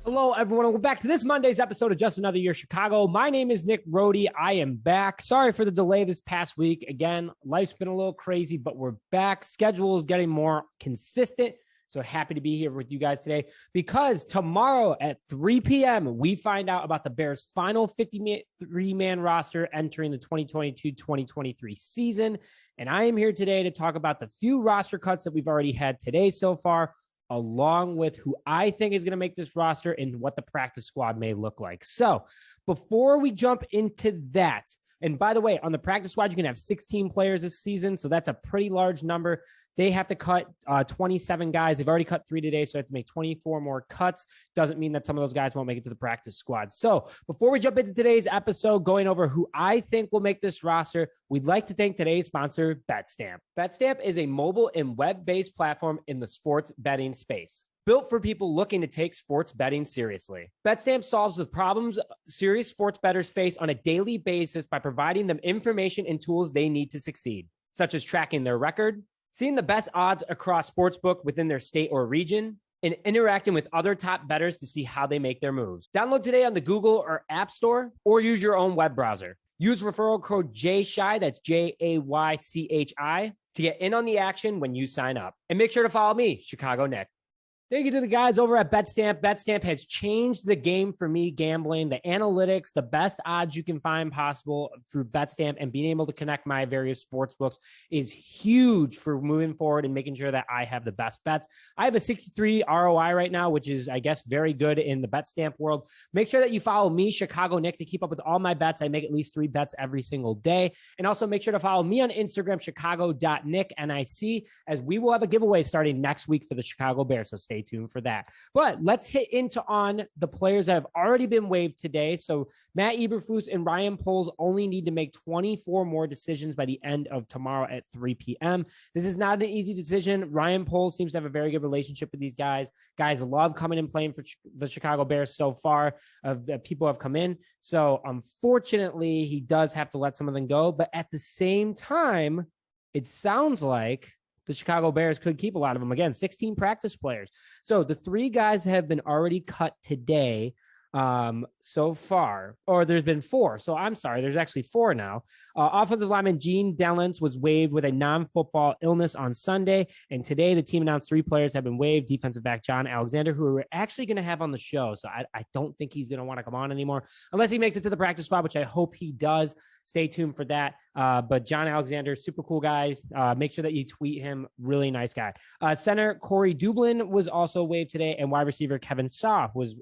Hello, everyone. Welcome back to this Monday's episode of Just Another Year Chicago. My name is Nick Rohde. I am back. Sorry for the delay this past week. Again, life's been a little crazy, but we're back. Schedule is getting more consistent. So happy to be here with you guys today because tomorrow at 3 p.m., we find out about the Bears' final 53-man roster entering the 2022-2023 season. And I am here today to talk about the few roster cuts that we've already had today so far, along with who I think is going to make this roster and what the practice squad may look like. So before we jump into that, and by the way, on the practice squad, you can have 16 players this season. So that's a pretty large number. They have to cut 27 guys. They've already cut 3 today, so they have to make 24 more cuts. Doesn't mean that some of those guys won't make it to the practice squad. So before we jump into today's episode, going over who I think will make this roster, we'd like to thank today's sponsor, BetStamp. BetStamp is a mobile and web-based platform in the sports betting space, built for people looking to take sports betting seriously. BetStamp solves the problems serious sports bettors face on a daily basis by providing them information and tools they need to succeed, such as tracking their record, seeing the best odds across sportsbook within their state or region, and interacting with other top bettors to see how they make their moves. Download today on the Google or App Store, or use your own web browser. Use referral code JSHI, that's JAYCHI, to get in on the action when you sign up. And make sure to follow me, Chicago Nick. Thank you to the guys over at BetStamp. BetStamp has changed the game for me gambling. The analytics, the best odds you can find possible through BetStamp, and being able to connect my various sports books is huge for moving forward and making sure that I have the best bets. I have a 63 ROI right now, which is, I guess, very good in the BetStamp world. Make sure that you follow me, Chicago Nick, to keep up with all my bets. I make at least 3 bets every single day. And also make sure to follow me on Instagram, chicago.nick, as we will have a giveaway starting next week for the Chicago Bears. So stay tuned for that. But let's hit into on the players that have already been waived today. So Matt Eberflus and Ryan Poles only need to make 24 more decisions by the end of tomorrow at 3 p.m. This is not an easy decision. Ryan Poles seems to have a very good relationship with these guys. Guys love coming and playing for the Chicago Bears so far. People have come in. So unfortunately, he does have to let some of them go. But at the same time, it sounds like the Chicago Bears could keep a lot of them. Again, 16 practice players. So the 3 guys have been already cut today so far, or there's been 4. So I'm sorry, there's actually 4 now. Offensive lineman Gene Dellens was waived with a non-football illness on Sunday. And today the team announced 3 players have been waived. Defensive back John Alexander, who we're actually going to have on the show. So I don't think he's going to want to come on anymore unless he makes it to the practice squad, which I hope he does. Stay tuned for that. But John Alexander, super cool guy. Make sure that you tweet him. Really nice guy. Center Corey Dublin was also waived today, and wide receiver Kevin Shaw was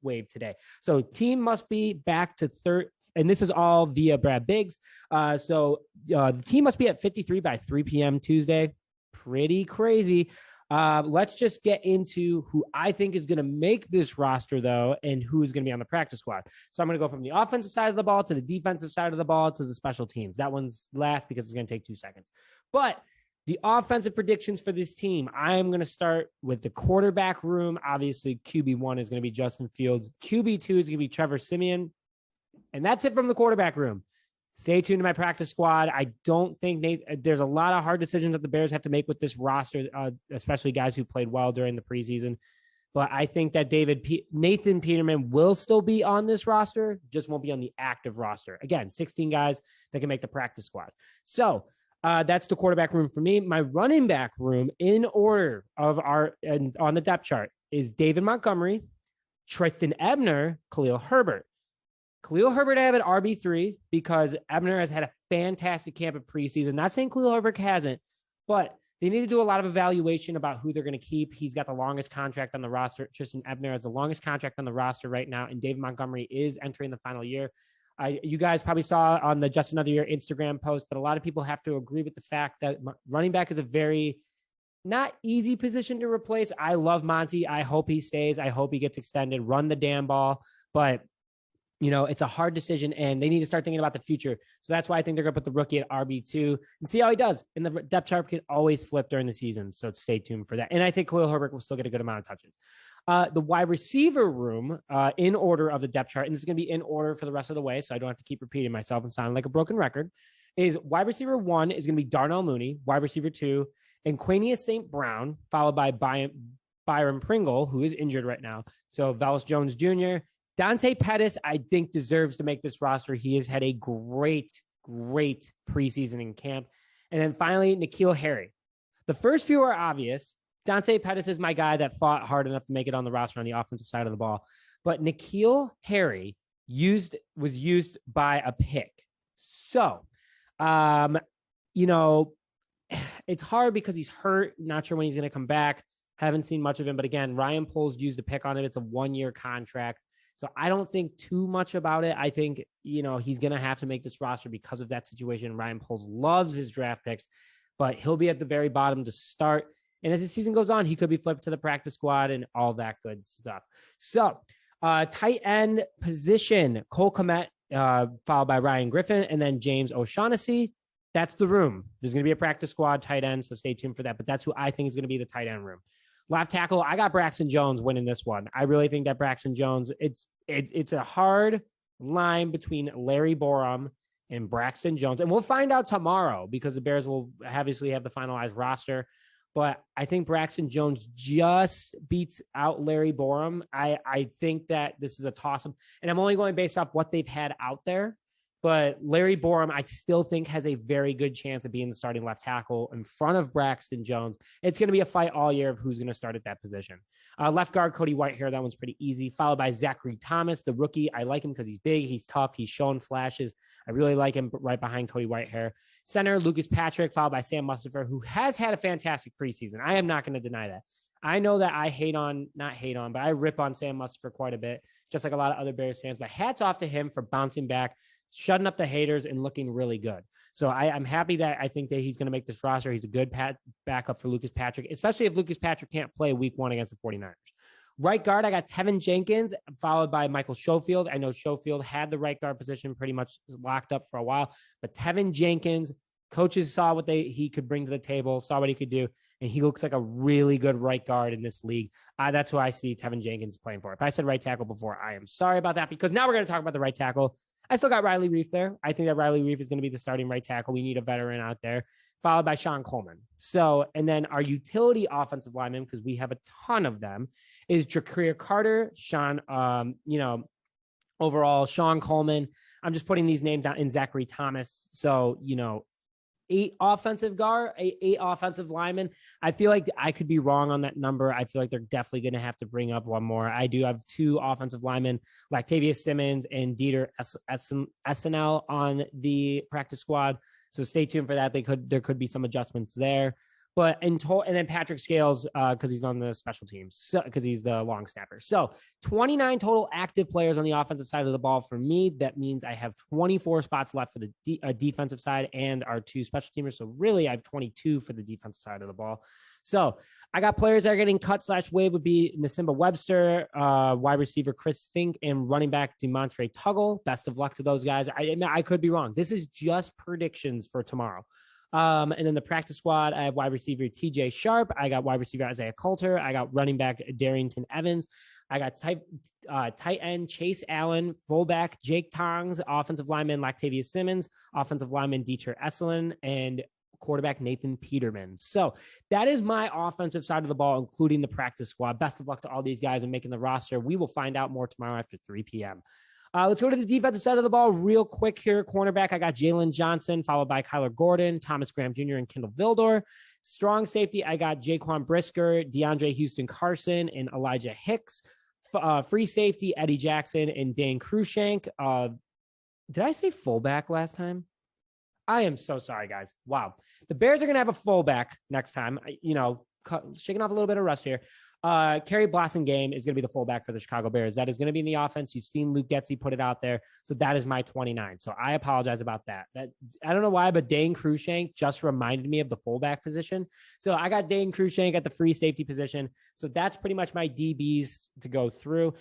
waived today. So team must be back to third. And this is all via Brad Biggs. So the team must be at 53 by 3 p.m. Tuesday. Pretty crazy. Let's just get into who I think is going to make this roster, though, and who is going to be on the practice squad. So I'm going to go from the offensive side of the ball to the defensive side of the ball to the special teams. That one's last because it's going to take 2 seconds. But the offensive predictions for this team, I'm going to start with the quarterback room. Obviously, QB1 is going to be Justin Fields. QB2 is going to be Trevor Siemian. And that's it from the quarterback room. Stay tuned to my practice squad. I don't think there's a lot of hard decisions that the Bears have to make with this roster, especially guys who played well during the preseason. But I think that Nathan Peterman will still be on this roster, just won't be on the active roster. Again, 16 guys that can make the practice squad. So that's the quarterback room for me. My running back room in order of on the depth chart is David Montgomery, Tristan Ebner, Khalil Herbert. Khalil Herbert I have at RB3 because Ebner has had a fantastic camp of preseason. Not saying Khalil Herbert hasn't, but they need to do a lot of evaluation about who they're going to keep. He's got the longest contract on the roster. Tristan Ebner has the longest contract on the roster right now, and David Montgomery is entering the final year. You guys probably saw on the Just Another Year Instagram post, but a lot of people have to agree with the fact that running back is a very not easy position to replace. I love Monty. I hope he stays. I hope he gets extended. Run the damn ball. But it's a hard decision, and they need to start thinking about the future. So that's why I think they're going to put the rookie at RB2 and see how he does. And the depth chart can always flip during the season, so stay tuned for that. And I think Khalil Herbert will still get a good amount of touches. The wide receiver room in order of the depth chart, and this is going to be in order for the rest of the way, so I don't have to keep repeating myself and sounding like a broken record, is wide receiver 1 is going to be Darnell Mooney, wide receiver 2, and Quanius St. Brown, followed by Byron Pringle, who is injured right now. So Velus Jones Jr., Dante Pettis, I think deserves to make this roster. He has had a great preseason in camp. And then finally, N'Keal Harry. The first few are obvious. Dante Pettis is my guy that fought hard enough to make it on the roster on the offensive side of the ball. But N'Keal Harry was used by a pick. So, it's hard because he's hurt. Not sure when he's going to come back. Haven't seen much of him. But again, Ryan Poles used a pick on it. It's a 1-year contract. So I don't think too much about it. I think, he's going to have to make this roster because of that situation. Ryan Poles loves his draft picks, but he'll be at the very bottom to start. And as the season goes on, he could be flipped to the practice squad and all that good stuff. So tight end position, Cole Kmet, followed by Ryan Griffin, and then James O'Shaughnessy. That's the room. There's going to be a practice squad tight end, so stay tuned for that. But that's who I think is going to be the tight end room. Left tackle, I got Braxton Jones winning this one. I really think that Braxton Jones, it's a hard line between Larry Borom and Braxton Jones. And we'll find out tomorrow because the Bears will obviously have the finalized roster. But I think Braxton Jones just beats out Larry Borom. I think that this is a toss-up. And I'm only going based off what they've had out there. But Larry Borom, I still think, has a very good chance of being the starting left tackle in front of Braxton Jones. It's going to be a fight all year of who's going to start at that position. Left guard, Cody Whitehair. That one's pretty easy. Followed by Zachary Thomas, the rookie. I like him because he's big. He's tough. He's shown flashes. I really like him right behind Cody Whitehair. Center, Lucas Patrick, followed by Sam Mustipher, who has had a fantastic preseason. I am not going to deny that. I know that I but I rip on Sam Mustipher quite a bit, just like a lot of other Bears fans. But hats off to him for bouncing back, shutting up the haters, and looking really good. So I'm happy that I think that he's going to make this roster. He's a good backup for Lucas Patrick, especially if Lucas Patrick can't play week 1 against the 49ers. Right guard, I got Teven Jenkins, followed by Michael Schofield. I know Schofield had the right guard position pretty much locked up for a while, but Teven Jenkins, coaches saw what he could bring to the table, saw what he could do, and he looks like a really good right guard in this league. That's who I see Teven Jenkins playing for. If I said right tackle before, I am sorry about that, because now we're going to talk about the right tackle. I still got Riley Reif there. I think that Riley Reif is going to be the starting right tackle. We need a veteran out there, followed by Sean Coleman. So, and then our utility offensive linemen, because we have a ton of them, is Ja'Cory Carter, overall, Sean Coleman. I'm just putting these names down in Zachary Thomas. So, 8 offensive linemen. I feel like I could be wrong on that number. I feel like they're definitely going to have to bring up one more. I do have 2 offensive linemen, Latavius Simmons and Dieter SNL on the practice squad. So stay tuned for that. There could be some adjustments there. But and then Patrick Scales, because he's on the special teams, because he's the long snapper. So 29 total active players on the offensive side of the ball for me. That means I have 24 spots left for the defensive side and our 2 special teamers. So really, I have 22 for the defensive side of the ball. So I got players that are getting cut / wave would be Nasimba Webster, wide receiver Chris Fink, and running back DeMontre Tuggle. Best of luck to those guys. I could be wrong. This is just predictions for tomorrow. And then the practice squad, I have wide receiver TJ Sharp. I got wide receiver Isaiah Coulter. I got running back Darrington Evans. I got tight end Chase Allen, fullback Jake Tongs, offensive lineman Latavius Simmons, offensive lineman Dieter Esselin, and quarterback Nathan Peterman. So that is my offensive side of the ball, including the practice squad. Best of luck to all these guys in making the roster. We will find out more tomorrow after 3 p.m. Let's go to the defensive side of the ball real quick here. Cornerback, I got Jalen Johnson, followed by Kyler Gordon, Thomas Graham Jr., and Kendall Vildor. Strong safety, I got Jaquan Brisker, DeAndre Houston Carson, and Elijah Hicks. Free safety, Eddie Jackson and Dane Cruikshank. Did I say fullback last time? I am so sorry, guys. Wow. The Bears are going to have a fullback next time. Shaking off a little bit of rust here. Kerry Blassingame is going to be the fullback for the Chicago Bears. That is going to be in the offense. You've seen Luke Getsy put it out there. So that is my 29. So I apologize about that. I don't know why, but Dane Cruikshank just reminded me of the fullback position. So I got Dane Cruikshank at the free safety position. So that's pretty much my DBs to go through.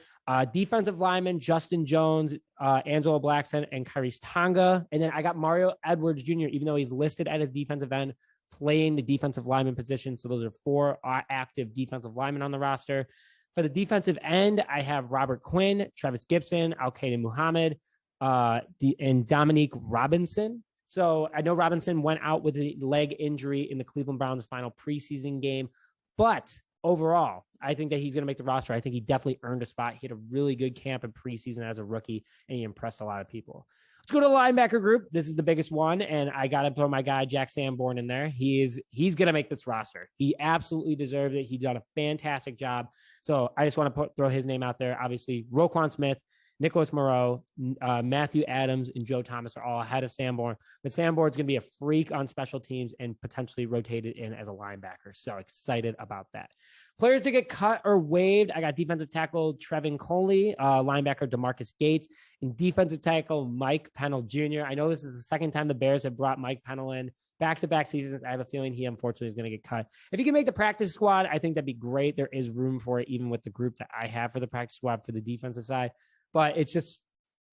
Defensive lineman, Justin Jones, Angelo Blackson, and Kairis Tonga. And then I got Mario Edwards Jr., even though he's listed at his defensive end, playing the defensive lineman position. So those are 4 active defensive linemen on the roster. For the defensive end, I have Robert Quinn, Travis Gibson, Al-Qaeda Muhammad, and Dominique Robinson. So I know Robinson went out with a leg injury in the Cleveland Browns final preseason game, but overall, I think that he's going to make the roster. I think he definitely earned a spot. He had a really good camp in preseason as a rookie, and he impressed a lot of people. Let's go to the linebacker group. This is the biggest one, and I got to throw my guy Jack Sanborn in there. He's going to make this roster. He absolutely deserves it. He's done a fantastic job. So I just want to throw his name out there. Obviously, Roquan Smith, Nicholas Moreau, Matthew Adams, and Joe Thomas are all ahead of Sanborn. But Sanborn's going to be a freak on special teams and potentially rotated in as a linebacker. So excited about that. Players to get cut or waived. I got defensive tackle Trevin Coley, linebacker DeMarcus Gates, and defensive tackle Mike Pennell Jr. I know this is the second time the Bears have brought Mike Pennell in back-to-back seasons. I have a feeling he unfortunately is going to get cut. If he can make the practice squad, I think that'd be great. There is room for it, even with the group that I have for the practice squad for the defensive side. But it's just,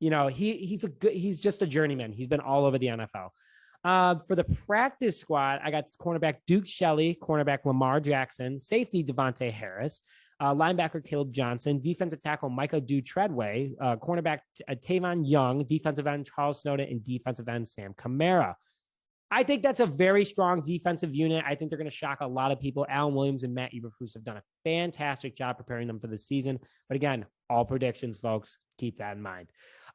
he's just a journeyman. He's been all over the NFL. For the practice squad, I got cornerback Duke Shelley, cornerback Lamar Jackson, safety Devontae Harris, linebacker Caleb Johnson, defensive tackle Micah Treadway, cornerback Tavon Young, defensive end Charles Snowden, and defensive end Sam Kamara. I think that's a very strong defensive unit. I think they're going to shock a lot of people. Alan Williams and Matt Eberflus have done a fantastic job preparing them for the season. But again, all predictions, folks. Keep that in mind.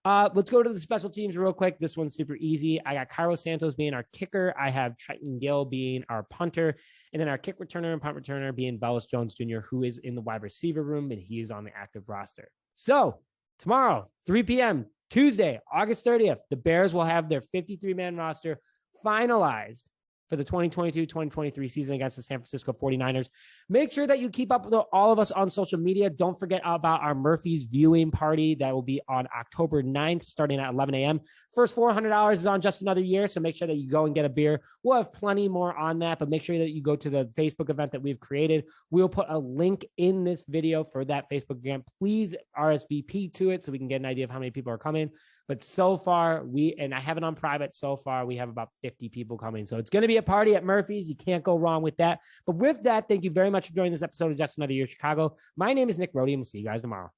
Let's go to the special teams real quick. This one's super easy. I got Cairo Santos being our kicker. I have Trenton Gill being our punter. And then our kick returner and punt returner being Bellis Jones Jr., who is in the wide receiver room, and he is on the active roster. So tomorrow, 3 p.m., Tuesday, August 30th, the Bears will have their 53-man roster finalized for the 2022-2023 season against the San Francisco 49ers. Make sure that you keep up with all of us on social media. Don't forget about our Murphy's viewing party that will be on October 9th, starting at 11 a.m. First $400 is on Just Another Year, so make sure that you go and get a beer. We'll have plenty more on that, but make sure that you go to the Facebook event that we've created. We'll put a link in this video for that Facebook event. Please RSVP to it so we can get an idea of how many people are coming. But so far, I have it on private. So far, we have about 50 people coming. So it's going to be a party at Murphy's. You can't go wrong with that. But with that, thank you very much for joining this episode of Just Another Year Chicago. My name is Nick Rohde, and we'll see you guys tomorrow.